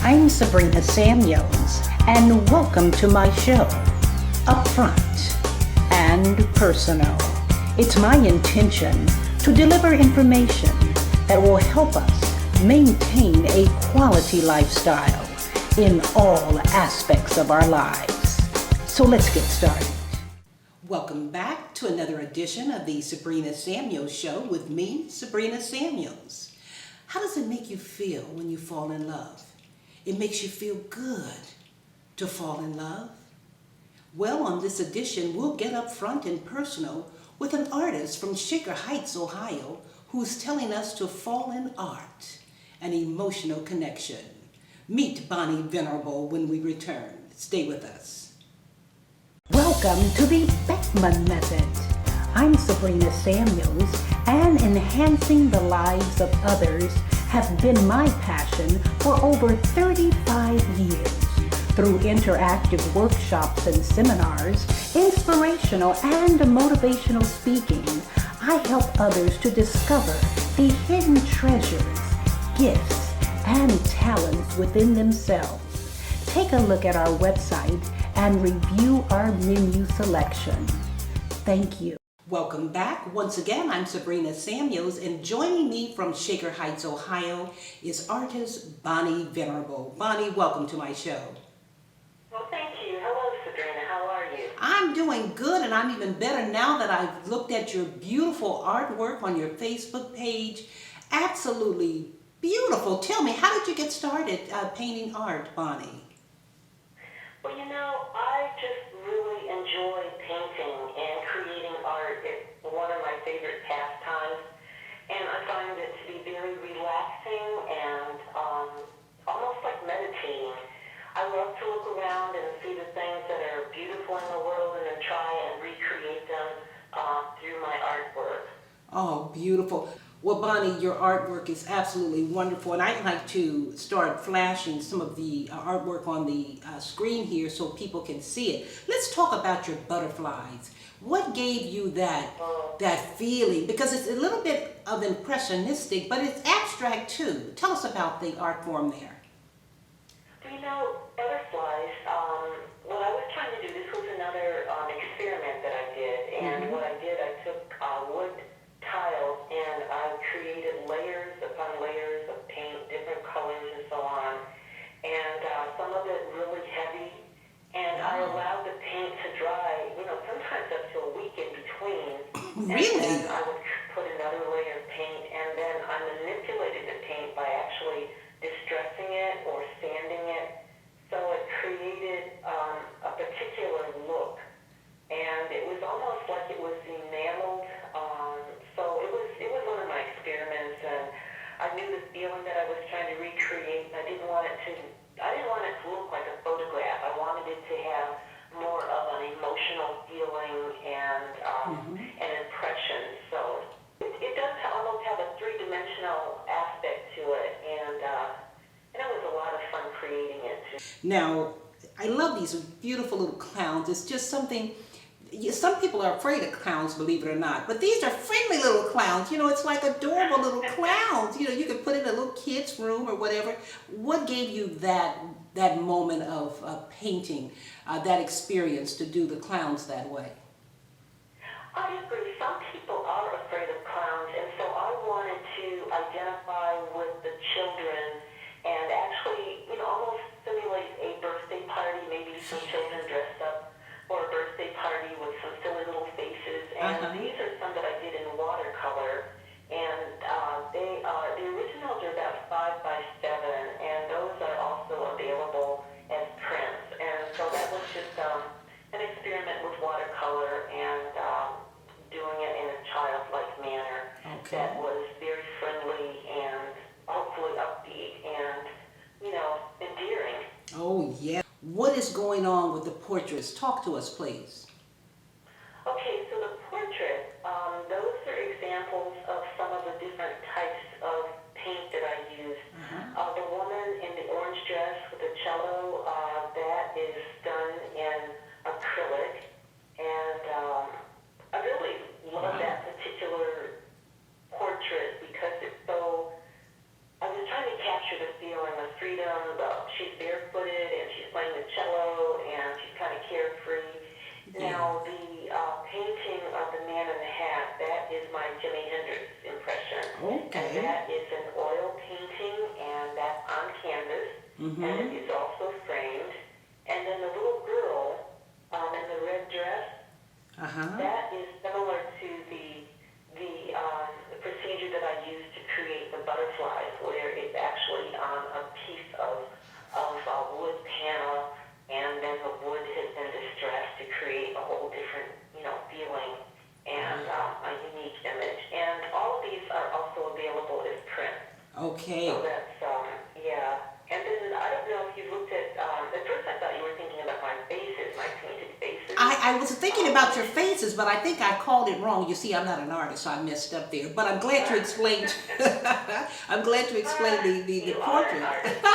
I'm Sabrina Samuels, and welcome to my show, Upfront and Personal. It's my intention to deliver information that will help us maintain a quality lifestyle in all aspects of our lives. So let's get started. Welcome back to another edition of the Sabrina Samuels Show with me, Sabrina Samuels. How does it make you feel when you fall in love? It makes you feel good to fall in love. Well, on this edition, we'll get up front and personal with an artist from Shaker Heights, Ohio, who's telling us to fall in art, an emotional connection. Meet Bonnie Venable when we return. Stay with us. Welcome to the Beckman Method. I'm Sabrina Samuels, and enhancing the lives of others has been my passion for over 35 years. Through interactive workshops and seminars, inspirational and motivational speaking, I help others to discover the hidden treasures, gifts, and talents within themselves. Take a look at our website and review our menu selection. Thank you. Welcome back. Once again, I'm Sabrina Samuels, and joining me from Shaker Heights, Ohio is artist Bonnie Venable. Bonnie, welcome to my show. Well, thank you. Hello, Sabrina. How are you? I'm doing good, and I'm even better now that I've looked at your beautiful artwork on your Facebook page. Absolutely beautiful. Tell me, how did you get started painting art, Bonnie? Well, I just really enjoy painting and creating art. It's one of my favorite pastimes, and I find it to be very relaxing and almost like meditating. I love to look around and see the things that are beautiful in the world and then try and recreate them through my artwork. Oh, beautiful. Well, Bonnie, your artwork is absolutely wonderful, and I'd like to start flashing some of the artwork on the screen here so people can see it. Let's talk about your butterflies. What gave you that feeling? Because it's a little bit of impressionistic, but it's abstract too. Tell us about the art form there. Butterflies, what I was trying to do, this was another experiment that I did, and what I did, I took wood tiles and I created layers upon layers of paint, different colors and so on, and some of it really heavy, and I allowed the paint to dry, sometimes up to a week in between. Really? And then I would put another layer of paint, and then I manipulated the paint by actually distressing it or sanding it, so it created a particular look, and it was almost like it was enameled. So it was one of my experiments, and I knew the feeling that I was trying to recreate. I didn't want it to look like a photograph. I wanted it to have more of an emotional feeling and an impression. So it does almost have a three-dimensional aspect to it, and it was a lot of fun creating it too. Now, I love these beautiful little clowns. It's just something. Some people are afraid of clowns, believe it or not, but these are friendly little clowns. It's like adorable little clowns. You could put it in a little kid's room or whatever. What gave you that moment of painting, that experience to do the clowns that way? I agree. Some people are afraid of clowns, and so I wanted to identify with the children and actually, almost simulate a birthday party, maybe some children dressed up for a birthday party with some silly little faces. And these are some that I did in watercolor, and the originals are about 5 by 7, and those are also available as prints. And so that was just an experiment with watercolor and doing it in a childlike manner that was very friendly and hopefully upbeat and, endearing. Oh, yeah. What is going on with the portraits? Talk to us, please. Okay, so the portraits, those are examples of some of the different types of paint that I use. The woman in the orange dress with the cello, that is done in acrylic, and I really love that particular portrait because it's so, I was trying to capture capture the feeling of freedom. She's barefooted and she's playing the cello and she's kind of carefree. Now, the painting of the Man in the Hat, that is my Jimi Hendrix impression. Okay. And that is an oil painting, and that's on canvas, and it is also framed. And then the little girl in the red dress, that is similar to the procedure that I use to create the butterflies, where it's actually on a piece of wood panel, and then the wood has been distressed to create a whole different, feeling and a unique image. And all of these are also available as print. Okay. So that's, yeah. And then I don't know if you looked at first I thought you were thinking about my faces, my painted faces. I was thinking about your faces, but I think I called it wrong. You see, I'm not an artist, so I messed up there. But I'm glad you explained. I'm glad you explained the portrait. You are an artist. I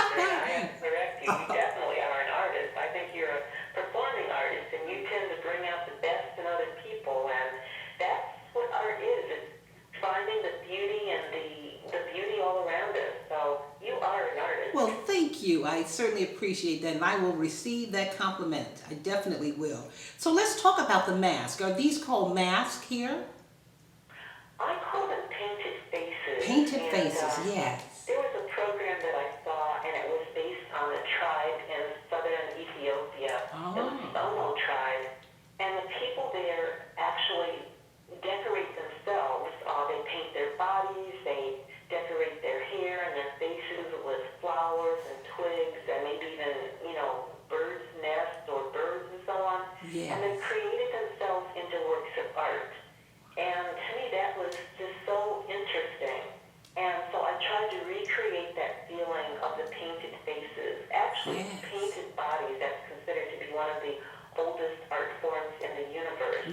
have to correct you. You definitely are an artist. I think you're a performing artist, and you tend to bring out the best in other people, and that's what art is. It's finding the beauty and the beauty all around us. So you are an artist. Well, thank you. I certainly appreciate that, and I will receive that compliment. I definitely will. So let's talk about the mask. Are these called masks here? I call them painted faces. Painted faces, yes. There was a program that I saw, and it was based on a tribe in southern Ethiopia. Oh. It was the Ono tribe. And the people there actually decorate themselves. They paint their bodies, they decorate their hair and their faces with flowers and twigs and maybe even, birds' nests or birds and so on. Yes. And they created themselves into works of art. And to me, that was just so interesting. And so I tried to recreate that feeling of the painted faces. Actually, Yes. painted bodies, that's considered to be one of the oldest art forms in the universe.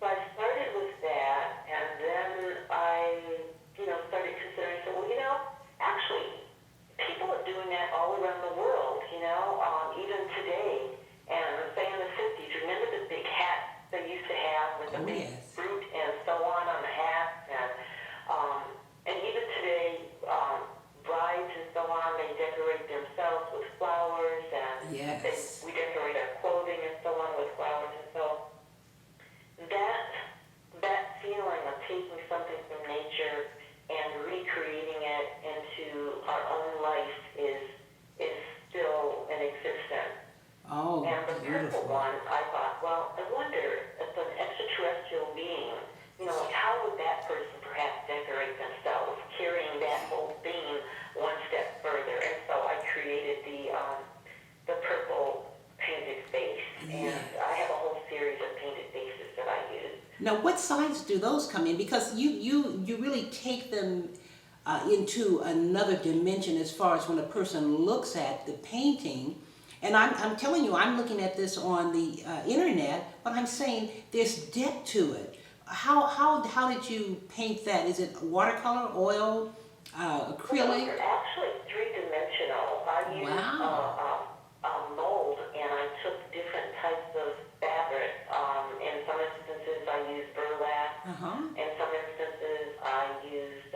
So I started with that, and then I, started considering, actually, people are doing that all around the world, even today. And say in the 50s, remember the big hats they used to have with the big fruit and so on the hats? And even today, brides and so on, they decorate themselves with flowers, and we decorate our clothing and so on with flowers. And so that feeling of taking something from nature and recreating it into our own life is still in existence. Oh, and the beautiful. purple one, I thought, well, I wonder if an extraterrestrial being, how would that person perhaps decorate themselves, carrying that whole theme one step further? And so I created the purple painted face, and I have a whole series of painted faces that I use. Now, what size do those come in? Because you really take them into another dimension as far as when a person looks at the painting. And I'm telling you, I'm looking at this on the internet, but I'm saying there's depth to it. How did you paint that? Is it watercolor, oil, acrylic? Those are actually three-dimensional. I used a mold, and I took different types of fabric. In some instances, I used burlap. In some instances, I used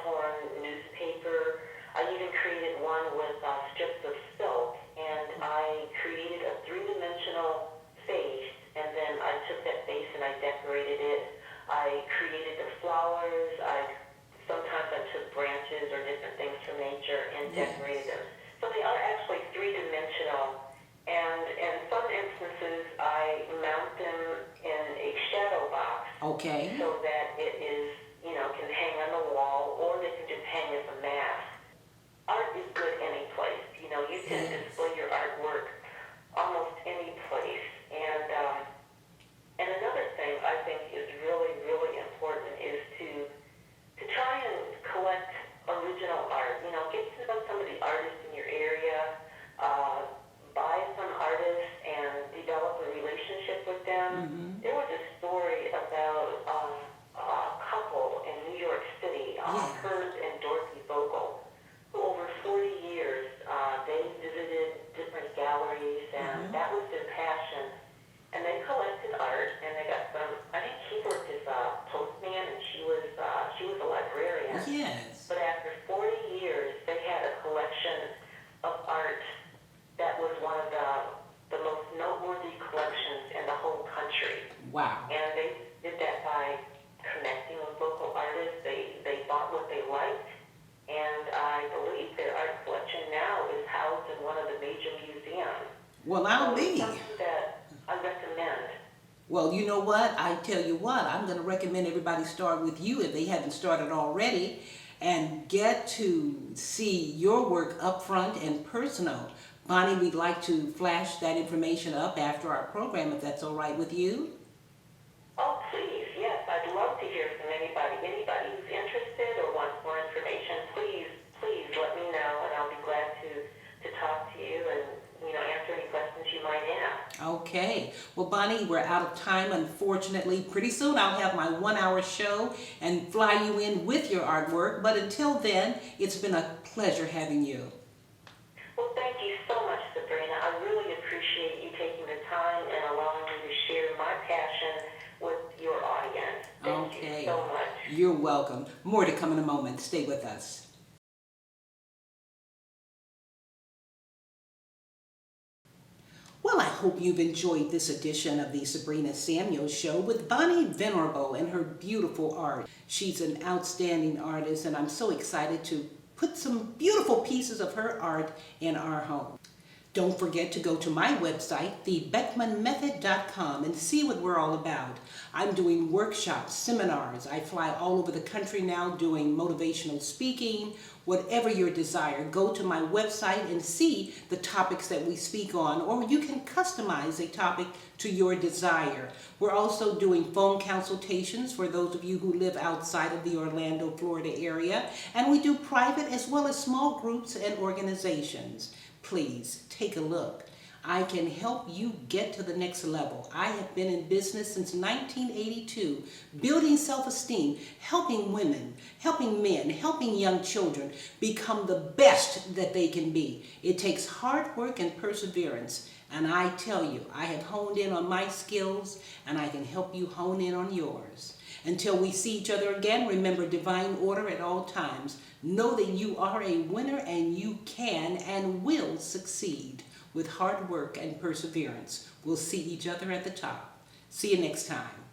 torn newspaper. I even created one with strips of silk, and I created a three-dimensional face, and then I took that face and I decorated it. I created the flowers. Sometimes I took branches or different things from nature and decorated them. So they are actually three-dimensional, and in some instances, I mount them in a shadow box. Okay. So that it is, can hang on the wall, or they can just hang as a mask. Art is good any place. You can display your artwork almost any place. And another thing I think is really, really important is to try and collect original art. Get to know some of the artists in your area, buy some artists and develop a relationship with them. There was a story about a couple in New York City, Kurt and Dorothy Vogel. Well, I'll So it's be. something that I recommend. Well, you know what? I tell you what, I'm going to recommend everybody start with you if they haven't started already and get to see your work up front and personal. Bonnie, we'd like to flash that information up after our program if that's all right with you. Oh, please, yes, I'd love to hear from anybody. Anybody who's interested or wants more information, please let me know, and I'll be glad to talk to you and, answer any questions you might have. Okay. Well, Bonnie, we're out of time, unfortunately. Pretty soon I'll have my 1 hour show and fly you in with your artwork. But until then, it's been a pleasure having you. Well, thank you so much, Sabrina. I really appreciate you taking the time and allowing me to share my passion with your audience. Thank you so much. You're welcome. More to come in a moment. Stay with us. Well, I hope you've enjoyed this edition of the Sabrina Samuels Show with Bonnie Venable and her beautiful art. She's an outstanding artist, and I'm so excited to put some beautiful pieces of her art in our home. Don't forget to go to my website, thebeckmanmethod.com, and see what we're all about. I'm doing workshops, seminars. I fly all over the country now doing motivational speaking. Whatever your desire, go to my website and see the topics that we speak on, or you can customize a topic to your desire. We're also doing phone consultations for those of you who live outside of the Orlando, Florida area, and we do private as well as small groups and organizations. Please take a look. I can help you get to the next level. I have been in business since 1982, building self-esteem, helping women, helping men, helping young children become the best that they can be. It takes hard work and perseverance. And I tell you, I have honed in on my skills, and I can help you hone in on yours. Until we see each other again, remember divine order at all times. Know that you are a winner and you can and will succeed with hard work and perseverance. We'll see each other at the top. See you next time.